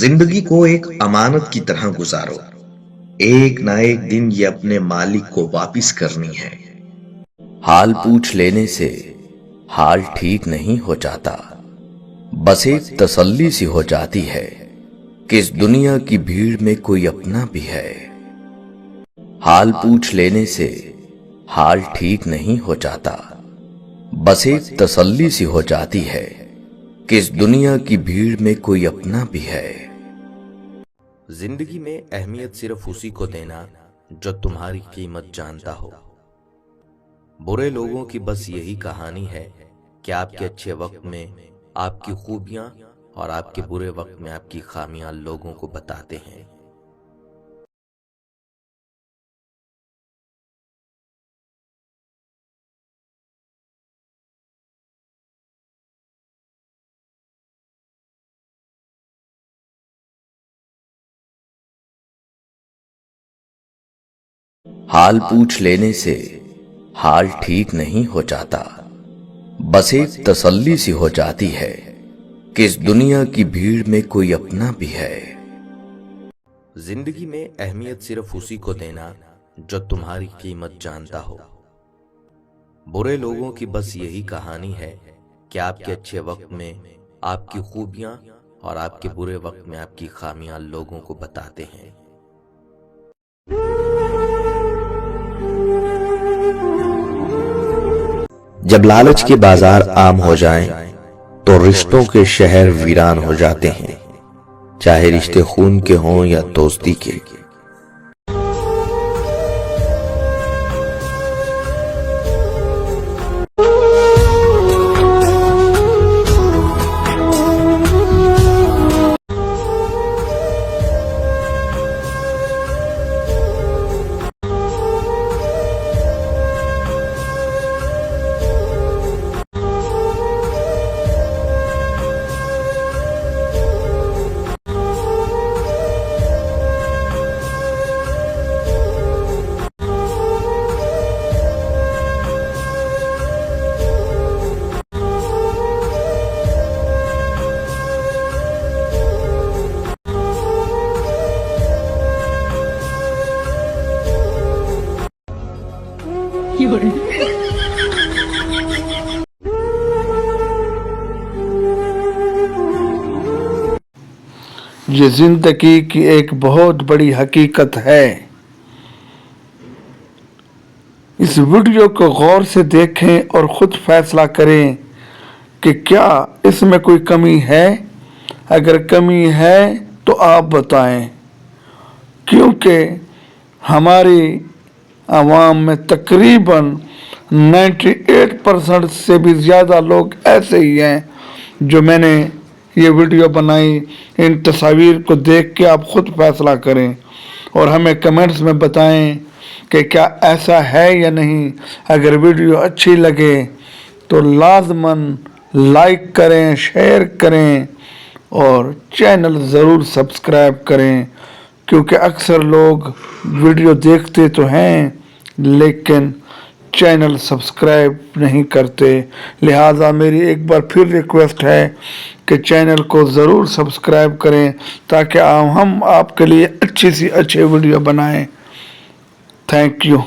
زندگی کو ایک امانت کی طرح گزارو، ایک نہ ایک دن یہ اپنے مالک کو واپس کرنی ہے۔ حال پوچھ لینے سے حال ٹھیک نہیں ہو جاتا، بس ایک تسلی سی ہو جاتی ہے کہ اس دنیا کی بھیڑ میں کوئی اپنا بھی ہے۔ حال پوچھ لینے سے حال ٹھیک نہیں ہو جاتا، بس ایک تسلی سی ہو جاتی ہے کہ اس دنیا کی بھیڑ میں کوئی اپنا بھی ہے۔ زندگی میں اہمیت صرف اسی کو دینا جو تمہاری قیمت جانتا ہو۔ برے لوگوں کی بس یہی کہانی ہے کہ آپ کے اچھے وقت میں آپ کی خوبیاں اور آپ کے برے وقت میں آپ کی خامیاں لوگوں کو بتاتے ہیں۔ حال پوچھ لینے سے حال ٹھیک نہیں ہو جاتا، بس ایک تسلی سی ہو جاتی ہے کہ اس دنیا کی بھیڑ میں کوئی اپنا بھی ہے۔ زندگی میں اہمیت صرف اسی کو دینا جو تمہاری قیمت جانتا ہو۔ برے لوگوں کی بس یہی کہانی ہے کہ آپ کے اچھے وقت میں آپ کی خوبیاں اور آپ کے برے وقت میں آپ کی خامیاں لوگوں کو بتاتے ہیں۔ جب لالچ کے بازار عام ہو جائیں تو رشتوں کے شہر ویران ہو جاتے ہیں، چاہے رشتے خون کے ہوں یا دوستی کے۔ یہ زندگی کی ایک بہت بڑی حقیقت ہے۔ اس ویڈیو کو غور سے دیکھیں اور خود فیصلہ کریں کہ کیا اس میں کوئی کمی ہے۔ اگر کمی ہے تو آپ بتائیں، کیونکہ ہماری عوام میں تقریباً 98% سے بھی زیادہ لوگ ایسے ہی ہیں جو میں نے یہ ویڈیو بنائی۔ ان تصاویر کو دیکھ کے آپ خود فیصلہ کریں اور ہمیں کمنٹس میں بتائیں کہ کیا ایسا ہے یا نہیں۔ اگر ویڈیو اچھی لگے تو لازماً لائک کریں، شیئر کریں اور چینل ضرور سبسکرائب کریں، کیونکہ اکثر لوگ ویڈیو دیکھتے تو ہیں لیکن چینل سبسکرائب نہیں کرتے۔ لہٰذا میری ایک بار پھر ریکویسٹ ہے کہ چینل کو ضرور سبسکرائب کریں تاکہ ہم آپ کے لیے اچھی سی اچھے ویڈیو بنائیں۔ Thank you.